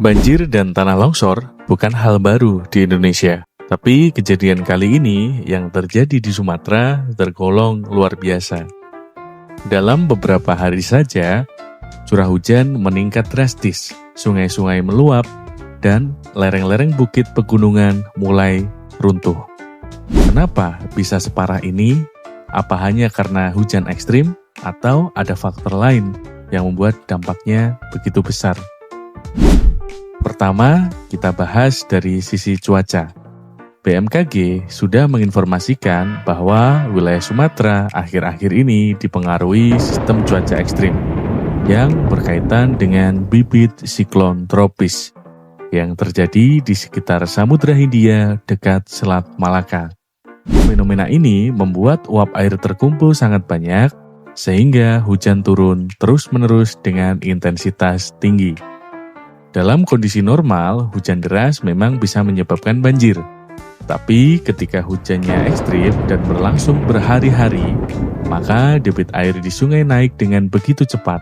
Banjir dan tanah longsor bukan hal baru di Indonesia, tapi kejadian kali ini yang terjadi di Sumatera tergolong luar biasa. Dalam beberapa hari saja, curah hujan meningkat drastis, sungai-sungai meluap, dan lereng-lereng bukit pegunungan mulai runtuh. Kenapa bisa separah ini? Apa hanya karena hujan ekstrim atau ada faktor lain yang membuat dampaknya begitu besar? Pertama, kita bahas dari sisi cuaca. BMKG sudah menginformasikan bahwa wilayah Sumatera akhir-akhir ini dipengaruhi sistem cuaca ekstrim yang berkaitan dengan bibit siklon tropis yang terjadi di sekitar Samudra Hindia dekat Selat Malaka. Fenomena ini membuat uap air terkumpul sangat banyak sehingga hujan turun terus-menerus dengan intensitas tinggi. Dalam kondisi normal, hujan deras memang bisa menyebabkan banjir. Tapi ketika hujannya ekstrim dan berlangsung berhari-hari, maka debit air di sungai naik dengan begitu cepat.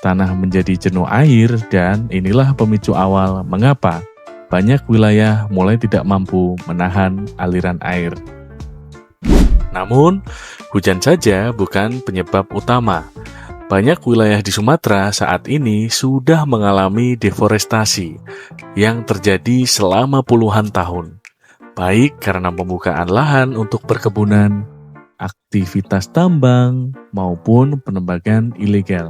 Tanah menjadi jenuh air dan inilah pemicu awal mengapa banyak wilayah mulai tidak mampu menahan aliran air. Namun, hujan saja bukan penyebab utama. Banyak wilayah di Sumatera saat ini sudah mengalami deforestasi yang terjadi selama puluhan tahun, baik karena pembukaan lahan untuk perkebunan, aktivitas tambang, maupun penebangan ilegal.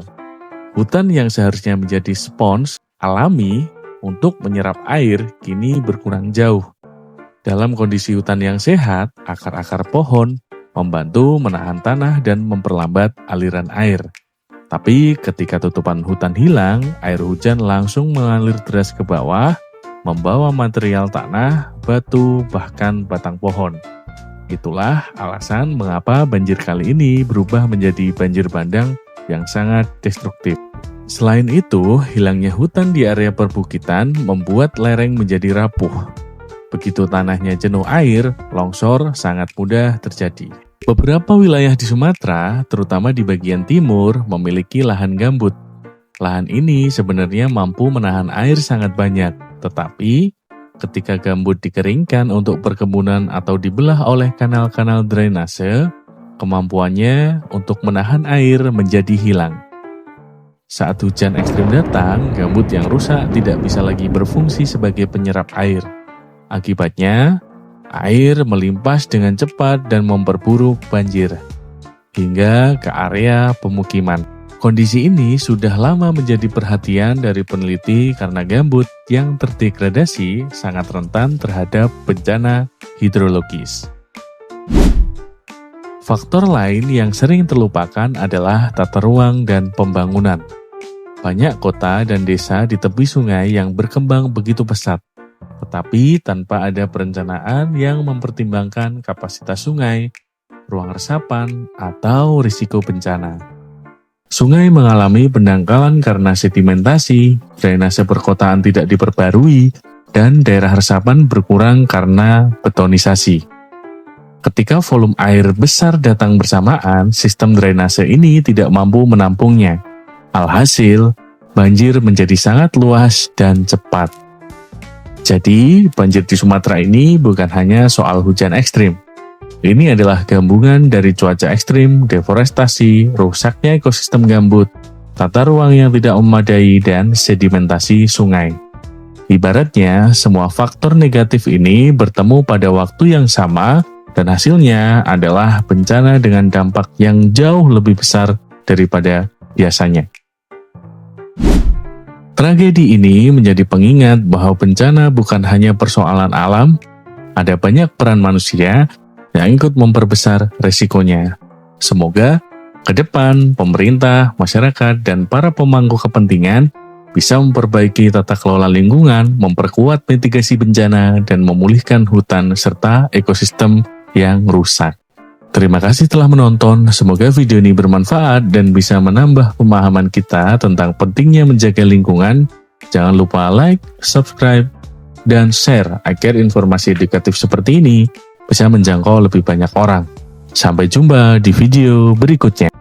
Hutan yang seharusnya menjadi spons alami untuk menyerap air kini berkurang jauh. Dalam kondisi hutan yang sehat, akar-akar pohon membantu menahan tanah dan memperlambat aliran air. Tapi ketika tutupan hutan hilang, air hujan langsung mengalir deras ke bawah, membawa material tanah, batu, bahkan batang pohon. Itulah alasan mengapa banjir kali ini berubah menjadi banjir bandang yang sangat destruktif. Selain itu, hilangnya hutan di area perbukitan membuat lereng menjadi rapuh. Begitu tanahnya jenuh air, longsor sangat mudah terjadi. Beberapa wilayah di Sumatera, terutama di bagian timur, memiliki lahan gambut. Lahan ini sebenarnya mampu menahan air sangat banyak, tetapi ketika gambut dikeringkan untuk perkebunan atau dibelah oleh kanal-kanal drainase, kemampuannya untuk menahan air menjadi hilang. Saat hujan ekstrim datang, gambut yang rusak tidak bisa lagi berfungsi sebagai penyerap air. Akibatnya, air melimpas dengan cepat dan memperburuk banjir, hingga ke area pemukiman. Kondisi ini sudah lama menjadi perhatian dari peneliti karena gambut yang terdegradasi sangat rentan terhadap bencana hidrologis. Faktor lain yang sering terlupakan adalah tata ruang dan pembangunan. Banyak kota dan desa di tepi sungai yang berkembang begitu pesat, tetapi tanpa ada perencanaan yang mempertimbangkan kapasitas sungai, ruang resapan, atau risiko bencana. Sungai mengalami pendangkalan karena sedimentasi, drainase perkotaan tidak diperbarui, dan daerah resapan berkurang karena betonisasi. Ketika volume air besar datang bersamaan, sistem drainase ini tidak mampu menampungnya. Alhasil, banjir menjadi sangat luas dan cepat. Jadi, banjir di Sumatera ini bukan hanya soal hujan ekstrim. Ini adalah gabungan dari cuaca ekstrim, deforestasi, rusaknya ekosistem gambut, tata ruang yang tidak memadai, dan sedimentasi sungai. Ibaratnya, semua faktor negatif ini bertemu pada waktu yang sama, dan hasilnya adalah bencana dengan dampak yang jauh lebih besar daripada biasanya. Tragedi ini menjadi pengingat bahwa bencana bukan hanya persoalan alam, ada banyak peran manusia yang ikut memperbesar resikonya. Semoga ke depan pemerintah, masyarakat, dan para pemangku kepentingan bisa memperbaiki tata kelola lingkungan, memperkuat mitigasi bencana, dan memulihkan hutan serta ekosistem yang rusak. Terima kasih telah menonton, semoga video ini bermanfaat dan bisa menambah pemahaman kita tentang pentingnya menjaga lingkungan. Jangan lupa like, subscribe, dan share agar informasi edukatif seperti ini bisa menjangkau lebih banyak orang. Sampai jumpa di video berikutnya.